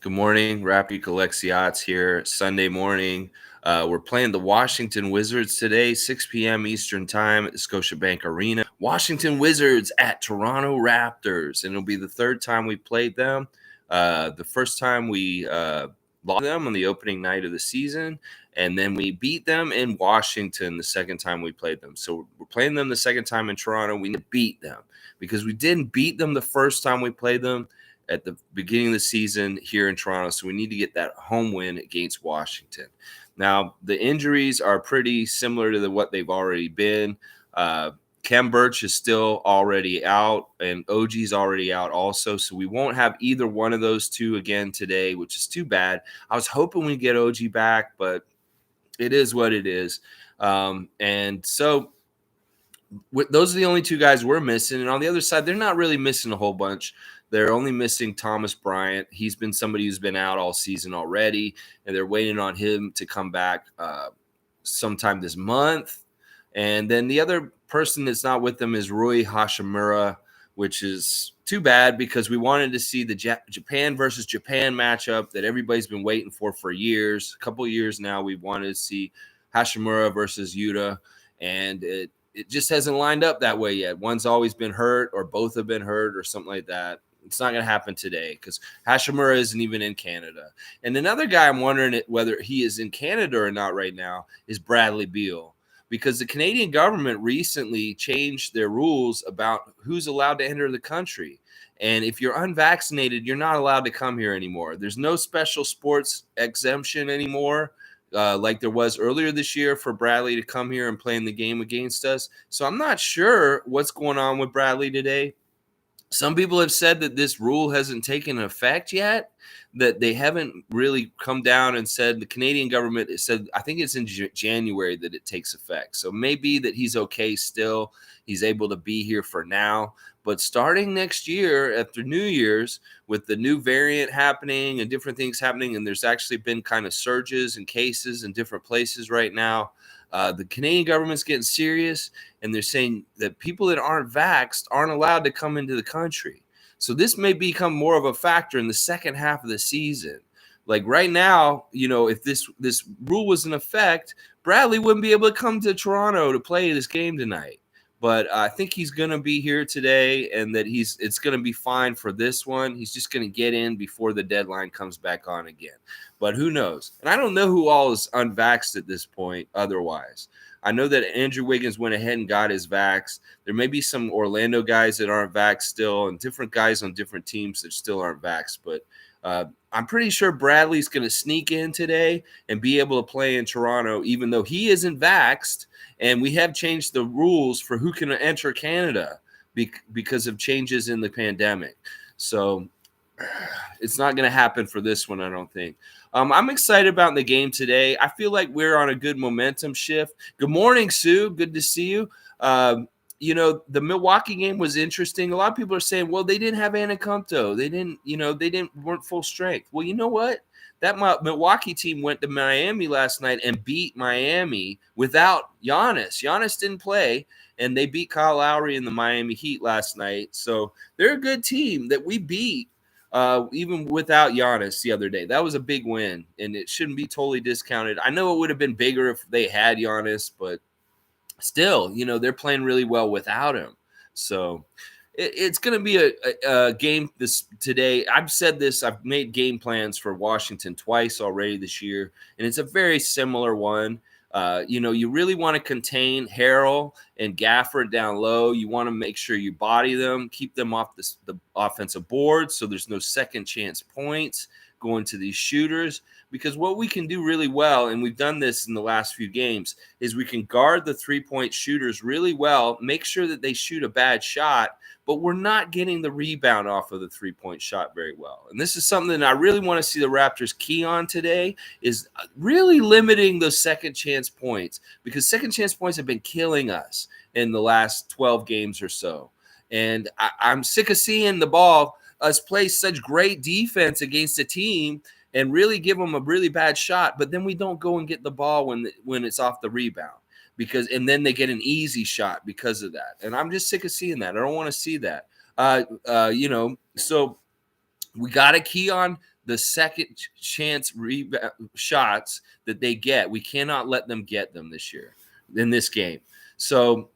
Good morning, Raptors Alexiats here. Sunday morning. We're playing the Washington Wizards today, 6 p.m. Eastern Time at the Scotiabank Arena. Washington Wizards at Toronto Raptors, and it'll be the third time we played them. The first time we lost them on the opening night of the season, and then we beat them in Washington the second time we played them. So we're playing them the second time in Toronto. We need to beat them because we didn't beat them the first time we played them at the beginning of the season here in Toronto. So we need to get that home win against Washington. Now, the injuries are pretty similar to what they've already been. Kem Birch is still already out, and OG's already out also. So we won't have either one of those two again today, which is too bad. I was hoping we'd get OG back, but it is what it is. And so those are the only two guys we're missing. And on the other side, they're not really missing a whole bunch. They're only missing Thomas Bryant. He's been somebody who's been out all season already, and they're waiting on him to come back sometime this month. And then the other person that's not with them is Rui Hashimura, which is too bad because we wanted to see the Japan versus Japan matchup that everybody's been waiting for years. A couple of years now, we wanted to see Hashimura versus Yuta, and it just hasn't lined up that way yet. One's always been hurt, or both have been hurt, or something like that. It's not going to happen today because Hashimura isn't even in Canada. And another guy I'm wondering whether he is in Canada or not right now is Bradley Beal, because the Canadian government recently changed their rules about who's allowed to enter the country. And if you're unvaccinated, you're not allowed to come here anymore. There's no special sports exemption anymore. Like there was earlier this year for Bradley to come here and play in the game against us. So I'm not sure what's going on with Bradley today. Some people have said that this rule hasn't taken effect yet, that they haven't really come down and said, the Canadian government said, I think it's in January that it takes effect. So maybe that he's okay still. He's able to be here for now. But starting next year, after New Year's, with the new variant happening and different things happening, and there's actually been kind of surges and cases in different places right now, the Canadian government's getting serious, and they're saying that people that aren't vaxxed aren't allowed to come into the country. So this may become more of a factor in the second half of the season. Like right now, if this rule was in effect, Bradley wouldn't be able to come to Toronto to play this game tonight. But I think he's going to be here today, and that it's going to be fine for this one. He's just going to get in before the deadline comes back on again. But who knows? And I don't know who all is unvaxxed at this point otherwise. I know that Andrew Wiggins went ahead and got his vax. There may be some Orlando guys that aren't vaxxed still, and different guys on different teams that still aren't vaxxed. But I'm pretty sure Bradley's going to sneak in today and be able to play in Toronto, even though he isn't vaxxed. And we have changed the rules for who can enter Canada because of changes in the pandemic. So it's not going to happen for this one, I don't think. I'm excited about the game today. I feel like we're on a good momentum shift. Good morning, Sue. Good to see you. The Milwaukee game was interesting. A lot of people are saying, well, they didn't have Anaconto. They weren't full strength. Well, you know what? That Milwaukee team went to Miami last night and beat Miami without Giannis. Giannis didn't play, and they beat Kyle Lowry in the Miami Heat last night. So they're a good team that we beat even without Giannis the other day. That was a big win, and it shouldn't be totally discounted. I know it would have been bigger if they had Giannis, but still, they're playing really well without him. So it's going to be a game today. I've said this. I've made game plans for Washington twice already this year, and it's a very similar one. You really want to contain Harrell and Gafford down low. You want to make sure you body them, keep them off the offensive board so there's no second chance points going to these shooters. Because what we can do really well, and we've done this in the last few games, is we can guard the three-point shooters really well, make sure that they shoot a bad shot, but we're not getting the rebound off of the three-point shot very well. And this is something that I really want to see the Raptors key on today, is really limiting those second chance points, because second chance points have been killing us in the last 12 games or so. And I'm sick of seeing us play such great defense against a team and really give them a really bad shot, but then we don't go and get the ball when it's off the rebound, and then they get an easy shot because of that. And I'm just sick of seeing that. I don't want to see that. So we got to key on the second chance shots that they get. We cannot let them get them this year in this game. So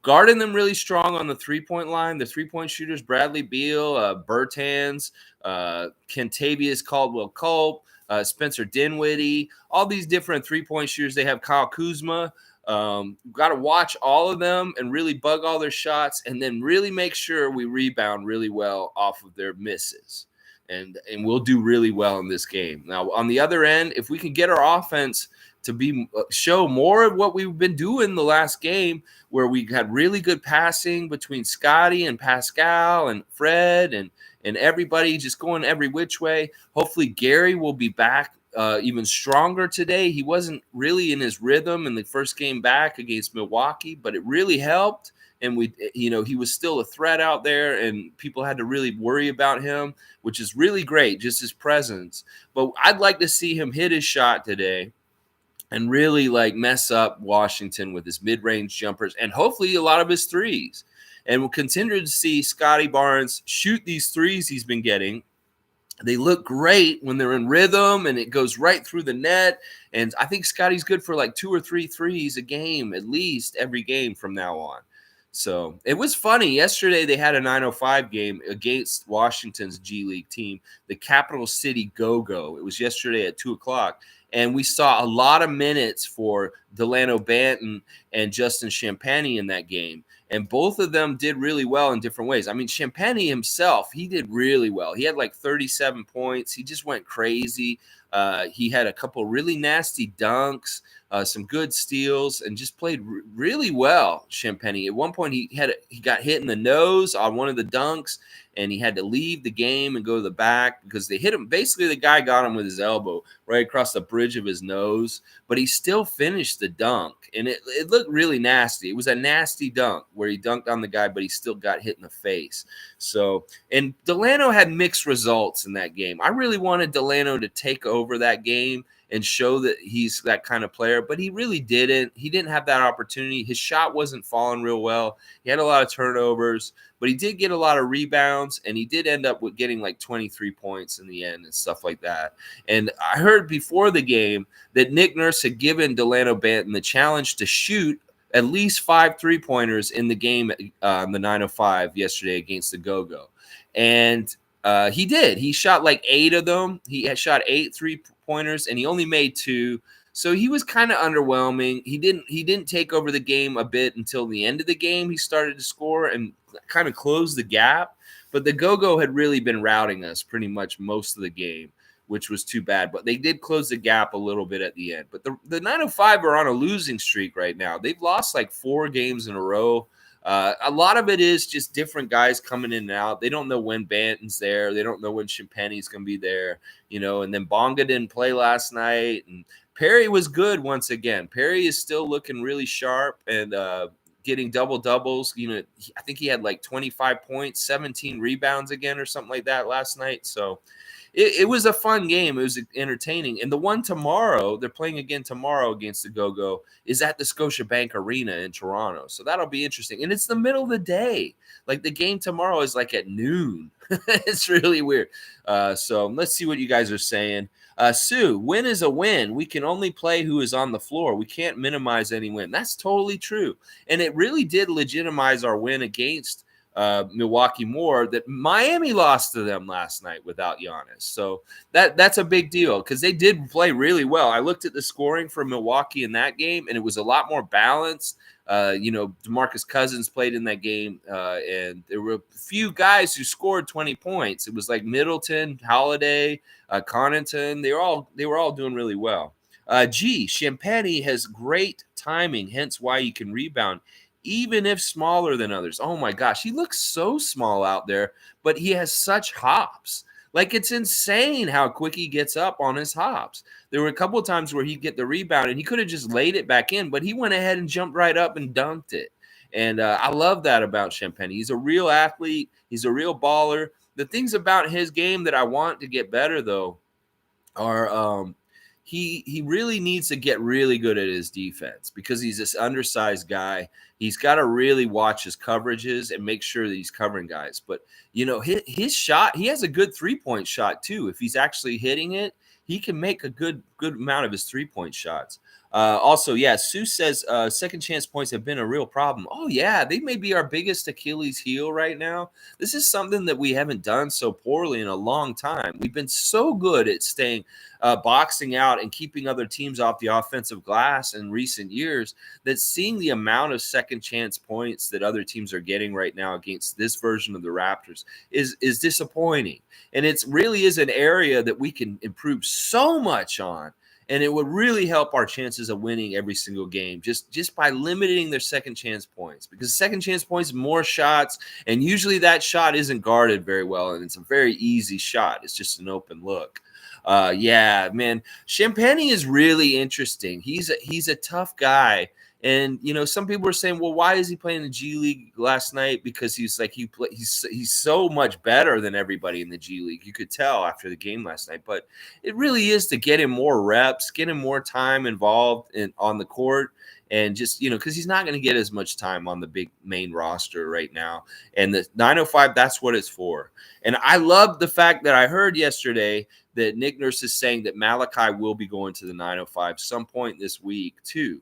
guarding them really strong on the three-point line. The three-point shooters, Bradley Beal, Bertans, Kentavious Caldwell-Pope, Spencer Dinwiddie, all these different three-point shooters. They have Kyle Kuzma. Got to watch all of them and really bug all their shots, and then really make sure we rebound really well off of their misses. And we'll do really well in this game. Now, on the other end, if we can get our offense to show more of what we've been doing the last game, where we had really good passing between Scotty and Pascal and Fred and everybody just going every which way. Hopefully Gary will be back even stronger today. He wasn't really in his rhythm in the first game back against Milwaukee, but it really helped. And he was still a threat out there, and people had to really worry about him, which is really great, just his presence. But I'd like to see him hit his shot today and really mess up Washington with his mid-range jumpers and hopefully a lot of his threes. And we'll continue to see Scotty Barnes shoot these threes he's been getting. They look great when they're in rhythm and it goes right through the net. And I think Scotty's good for 2 or 3 threes a game, at least every game from now on. So it was funny. Yesterday they had a 9:05 game against Washington's G League team, the Capital City Go-Go. It was yesterday at 2:00. And we saw a lot of minutes for Delano Banton and Justin Champagnie in that game. And both of them did really well in different ways. I mean, Champagnie himself, he did really well. He had 37 points. He just went crazy. He had a couple really nasty dunks, some good steals, and just played really well, Champagnie. At one point, he got hit in the nose on one of the dunks, and he had to leave the game and go to the back because they hit him. Basically, the guy got him with his elbow right across the bridge of his nose, but he still finished the dunk, and it looked really nasty. It was a nasty dunk where he dunked on the guy, but he still got hit in the face. So, and Delano had mixed results in that game. I really wanted Delano to take over that game and show that he's that kind of player, but he really didn't. He didn't have that opportunity. His shot wasn't falling real well. He had a lot of turnovers, but he did get a lot of rebounds, and he did end up with getting 23 points in the end and stuff like that. And I heard before the game that Nick Nurse had given Delano Banton the challenge to shoot at least 5 3-pointers in the game on the 9:05 yesterday against the Go-Go. And he did. He shot 8 of them. He had shot 8 3-pointers, and he only made 2. So he was kind of underwhelming. He didn't take over the game a bit until the end of the game. He started to score and kind of close the gap. But the Go-Go had really been routing us pretty much most of the game, which was too bad. But they did close the gap a little bit at the end. But the 905 are on a losing streak right now. They've lost 4 games in a row. A lot of it is just different guys coming in and out. They don't know when Banton's there. They don't know when Champagnie's going to be there, and then Bonga didn't play last night. And Perry was good once again. Perry is still looking really sharp and getting double-doubles. I think he had 25 points, 17 rebounds again or something like that last night. So it was a fun game. It was entertaining. And the one tomorrow, they're playing again tomorrow against the Go-Go, is at the Scotiabank Arena in Toronto. So that'll be interesting. And it's the middle of the day. The game tomorrow is at noon. It's really weird. So let's see what you guys are saying. Sue, win is a win. We can only play who is on the floor. We can't minimize any win. That's totally true. And it really did legitimize our win against Milwaukee more, that Miami lost to them last night without Giannis. So that's a big deal because they did play really well. I looked at the scoring for Milwaukee in that game, and it was a lot more balanced. DeMarcus Cousins played in that game, and there were a few guys who scored 20 points. It was Middleton, Holiday, Connaughton. They were all doing really well. Champagnie has great timing, hence why he can rebound, even if smaller than others. Oh my gosh, he looks so small out there, but he has such hops. It's insane how quick he gets up on his hops. There were a couple of times where he'd get the rebound and he could have just laid it back in, but he went ahead and jumped right up and dunked it. And I love that about Champagnie. He's a real athlete. He's a real baller. The things about his game that I want to get better, though, are he really needs to get really good at his defense because he's this undersized guy. He's got to really watch his coverages and make sure that he's covering guys. But his shot, he has a good 3-point shot too. If he's actually hitting it, he can make a good amount of his 3-point shots. Also, yeah, Sue says second chance points have been a real problem. Oh, yeah, they may be our biggest Achilles heel right now. This is something that we haven't done so poorly in a long time. We've been so good at staying boxing out and keeping other teams off the offensive glass in recent years that seeing the amount of second chance points that other teams are getting right now against this version of the Raptors is disappointing. And it really is an area that we can improve so much on. And it would really help our chances of winning every single game just by limiting their second chance points, because second chance points, more shots, and usually that shot isn't guarded very well, and it's a very easy shot. It's just an open look. Yeah, man, Champagne is really interesting. He's a tough guy. And some people were saying, well, why is he playing the G League last night? Because he's so much better than everybody in the G League. You could tell after the game last night. But it really is to get him more reps, get him more time involved on the court, and just because he's not going to get as much time on the big main roster right now. And the 905, that's what it's for. And I love the fact that I heard yesterday that Nick Nurse is saying that Malachi will be going to the 905 some point this week too.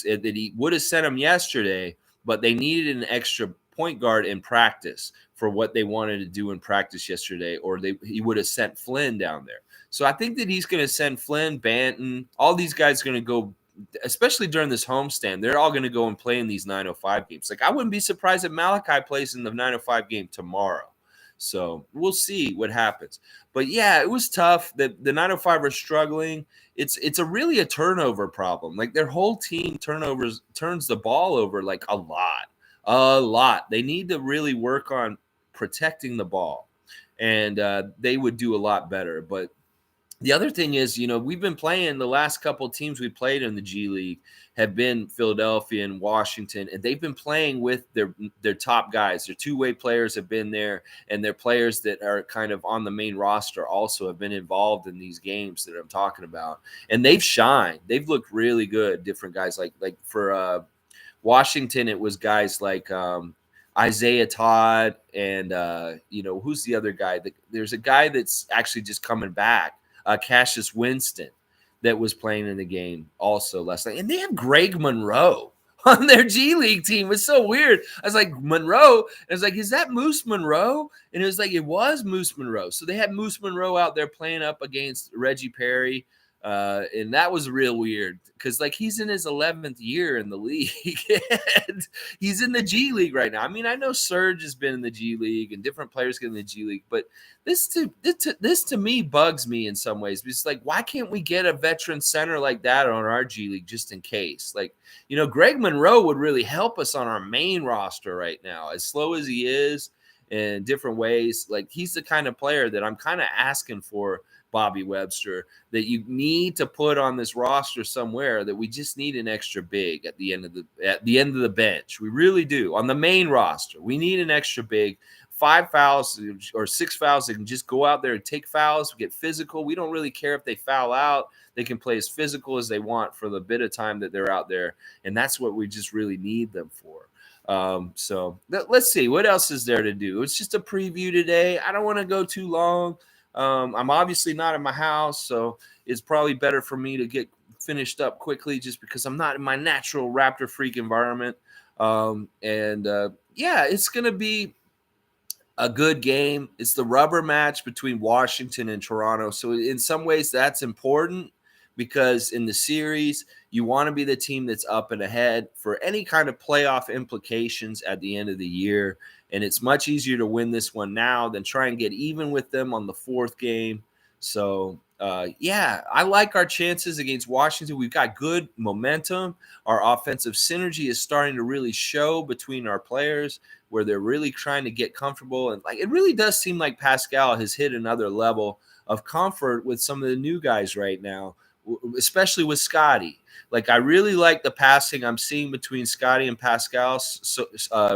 That he would have sent him yesterday, but they needed an extra point guard in practice for what they wanted to do in practice yesterday, or he would have sent Flynn down there. So I think that he's going to send Flynn, Banton, all these guys going to go, especially during this homestand. They're all going to go and play in these 905 games. Like, I wouldn't be surprised if Malachi plays in the 905 game tomorrow. So we'll see what happens. But yeah, it was tough. The 905 are struggling. It's a really a turnover problem. Like, their whole team turns the ball over like a lot. They need to really work on protecting the ball, and they would do a lot better. But the other thing is, we've been playing the last couple of teams we played in the G League have been Philadelphia and Washington, and they've been playing with their top guys. Their two-way players have been there, and their players that are kind of on the main roster also have been involved in these games that I'm talking about. And they've shined. They've looked really good, different guys. Like for Washington, it was guys like Isaiah Todd and, who's the other guy? There's a guy that's actually just coming back. Cassius Winston that was playing in the game also last night. And they have Greg Monroe on their G League team. It's so weird. I was like, Monroe? And I was like, is that Moose Monroe? And it was like, it was Moose Monroe. So they had Moose Monroe out there playing up against Reggie Perry. And that was real weird because, like, he's in his 11th year in the league. And he's in the G League right now. I mean, I know Serge has been in the G League and different players get in the G League, but this to me bugs me in some ways. It's like, why can't we get a veteran center like that on our G League just in case? Like, Greg Monroe would really help us on our main roster right now, as slow as he is in different ways. Like, he's the kind of player that I'm kind of asking for, Bobby Webster, that you need to put on this roster somewhere, that we just need an extra big at the end of the bench. We really do. On the main roster, we need an extra big, 5 fouls or 6 fouls. They can just go out there and take fouls, get physical. We don't really care if they foul out. They can play as physical as they want for the bit of time that they're out there. And that's what we just really need them for. So let's see. What else is there to do? It's just a preview today. I don't want to go too long. I'm obviously not in my house, so it's probably better for me to get finished up quickly just because I'm not in my natural Raptor freak environment. Yeah, it's going to be a good game. It's the rubber match between Washington and Toronto. So in some ways that's important because in the series, you want to be the team that's up and ahead for any kind of playoff implications at the end of the year. And it's much easier to win this one now than try and get even with them on the fourth game. So, I like our chances against Washington. We've got good momentum. Our offensive synergy is starting to really show between our players where they're really trying to get comfortable. And like, it really does seem like Pascal has hit another level of comfort with some of the new guys right now, especially with Scotty. Like, I really like the passing I'm seeing between Scotty and Pascal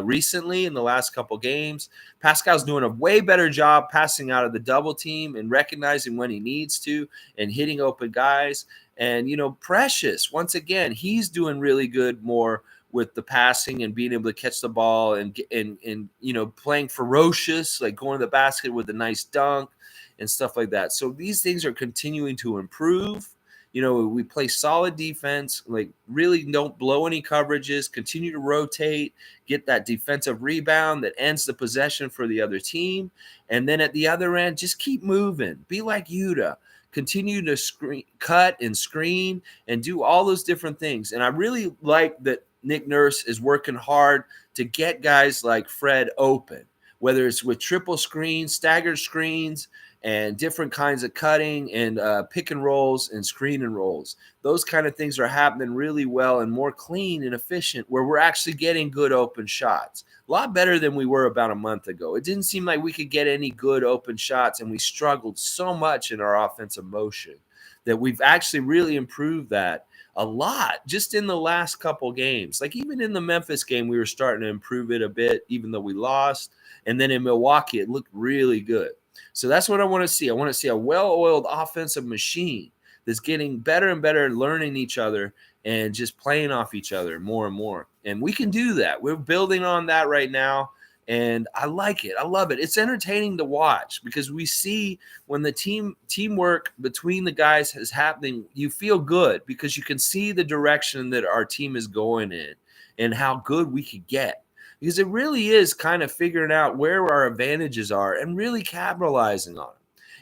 recently in the last couple games. Pascal's doing a way better job passing out of the double team and recognizing when he needs to and hitting open guys. And, Precious, once again, he's doing really good more with the passing and being able to catch the ball and playing ferocious, like going to the basket with a nice dunk and stuff like that. So these things are continuing to improve. We play solid defense, like really don't blow any coverages, continue to rotate, get that defensive rebound that ends the possession for the other team. And then at the other end, just keep moving. Be like Utah. Continue to cut and screen and do all those different things. And I really like that Nick Nurse is working hard to get guys like Fred open, whether it's with triple screens, staggered screens, and different kinds of cutting and pick and rolls and screen and rolls. Those kind of things are happening really well and more clean and efficient, where we're actually getting good open shots. A lot better than we were about a month ago. It didn't seem like we could get any good open shots, and we struggled so much in our offensive motion that we've actually really improved that a lot just in the last couple games. Like even in the Memphis game, we were starting to improve it a bit, even though we lost. And then in Milwaukee, it looked really good. So that's what I want to see. I want to see a well-oiled offensive machine that's getting better and better, learning each other and just playing off each other more and more. And we can do that. We're building on that right now. And I like it. I love it. It's entertaining to watch because we see when the teamwork between the guys is happening, you feel good because you can see the direction that our team is going in and how good we could get. Because it really is kind of figuring out where our advantages are and really capitalizing on them.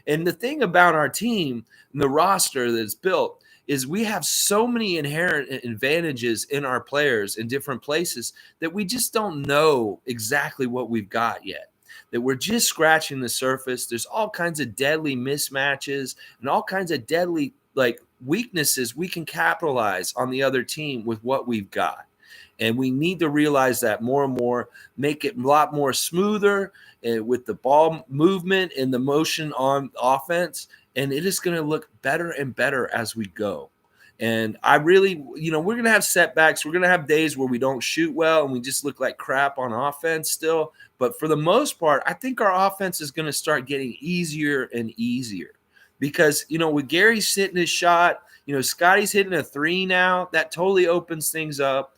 And the thing about our team and the roster that's built is we have so many inherent advantages in our players in different places that we just don't know exactly what we've got yet, that we're just scratching the surface. There's all kinds of deadly mismatches and all kinds of deadly weaknesses we can capitalize on the other team with what we've got. And we need to realize that more and more, make it a lot more smoother with the ball movement and the motion on offense. And it is going to look better and better as we go. And I really, we're going to have setbacks. We're going to have days where we don't shoot well and we just look like crap on offense still. But for the most part, I think our offense is going to start getting easier and easier because, with Gary's hitting his shot, Scotty's hitting a three now. That totally opens things up.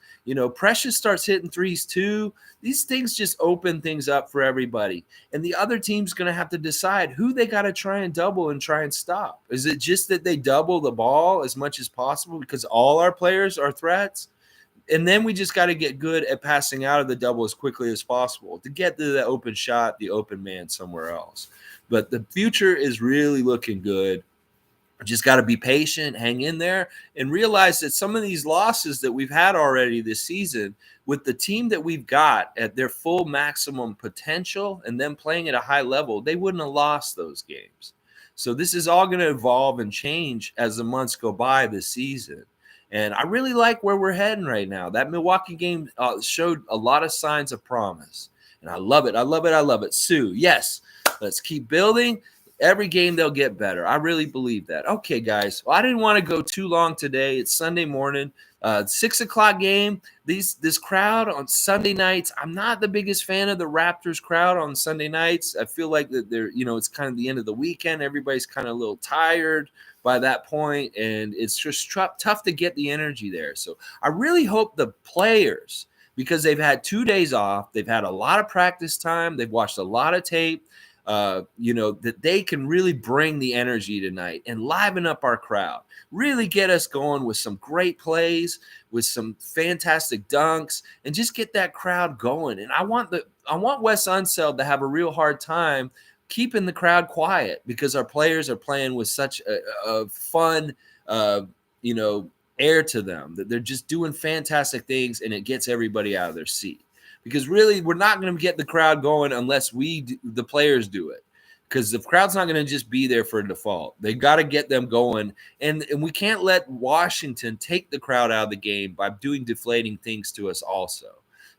Precious starts hitting threes too. These things just open things up for everybody. And the other team's going to have to decide who they got to try and double and try and stop. Is it just that they double the ball as much as possible because all our players are threats? And then we just got to get good at passing out of the double as quickly as possible to get to the open shot, the open man somewhere else. But the future is really looking good. Just got to be patient, hang in there, and realize that some of these losses that we've had already this season with the team that we've got at their full maximum potential and them playing at a high level, they wouldn't have lost those games. So this is all going to evolve and change as the months go by this season. And I really like where we're heading right now. That Milwaukee game showed a lot of signs of promise. And I love it. I love it. I love it. Sue, yes, let's keep building. Every game they'll get better. I really believe that. Okay, guys. Well, I didn't want to go too long today. It's Sunday morning, 6 o'clock game. This crowd on Sunday nights. I'm not the biggest fan of the Raptors crowd on Sunday nights. I feel like that they're, it's kind of the end of the weekend. Everybody's kind of a little tired by that point, and it's just tough to get the energy there. So I really hope the players, because they've had 2 days off, they've had a lot of practice time, they've watched a lot of tape. That they can really bring the energy tonight and liven up our crowd, really get us going with some great plays, with some fantastic dunks, and just get that crowd going. And I want Wes Unseld to have a real hard time keeping the crowd quiet because our players are playing with such a fun, air to them that they're just doing fantastic things, and it gets everybody out of their seat. Because really, we're not going to get the crowd going unless the players do it. Because the crowd's not going to just be there for default. They got to get them going. And we can't let Washington take the crowd out of the game by doing deflating things to us also.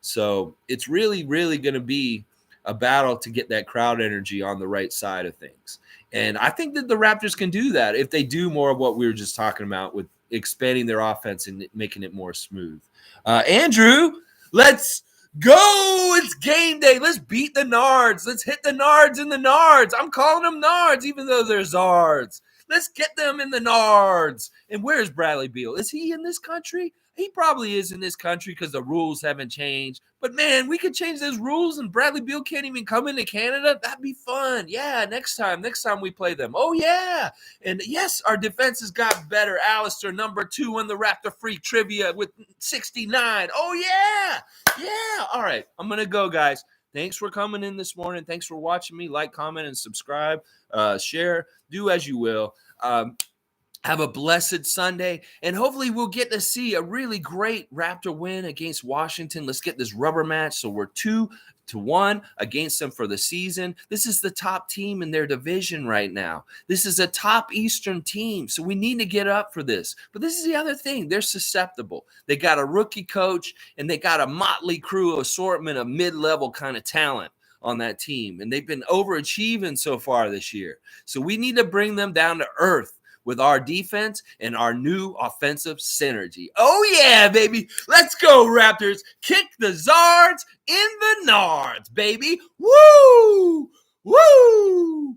So it's really, really going to be a battle to get that crowd energy on the right side of things. And I think that the Raptors can do that if they do more of what we were just talking about with expanding their offense and making it more smooth. Andrew, let's go. It's game day. Let's beat the Nards. Let's hit the Nards in the Nards. I'm calling them Nards, even though they're Zards. Let's get them in the Nards. And where's Bradley Beal? Is he in this country? He probably is in this country because the rules haven't changed. But, man, we could change those rules and Bradley Beal can't even come into Canada. That'd be fun. Yeah, next time we play them. Oh, yeah. And, yes, our defense has got better. Alistair, number 2 on the Raptor Freak Trivia with 69. Oh, yeah. Yeah. All right. I'm going to go, guys. Thanks for coming in this morning. Thanks for watching me. Like, comment, and subscribe. Share. Do as you will. Have a blessed Sunday, and hopefully we'll get to see a really great Raptor win against Washington. Let's get this rubber match so we're 2-1 against them for the season. This is the top team in their division right now. This is a top Eastern team, so we need to get up for this. But this is the other thing. They're susceptible. They got a rookie coach, and they got a motley crew assortment of mid-level kind of talent on that team, and they've been overachieving so far this year. So we need to bring them down to earth with our defense and our new offensive synergy. Oh, yeah, baby. Let's go, Raptors. Kick the Zards in the Nards, baby. Woo! Woo!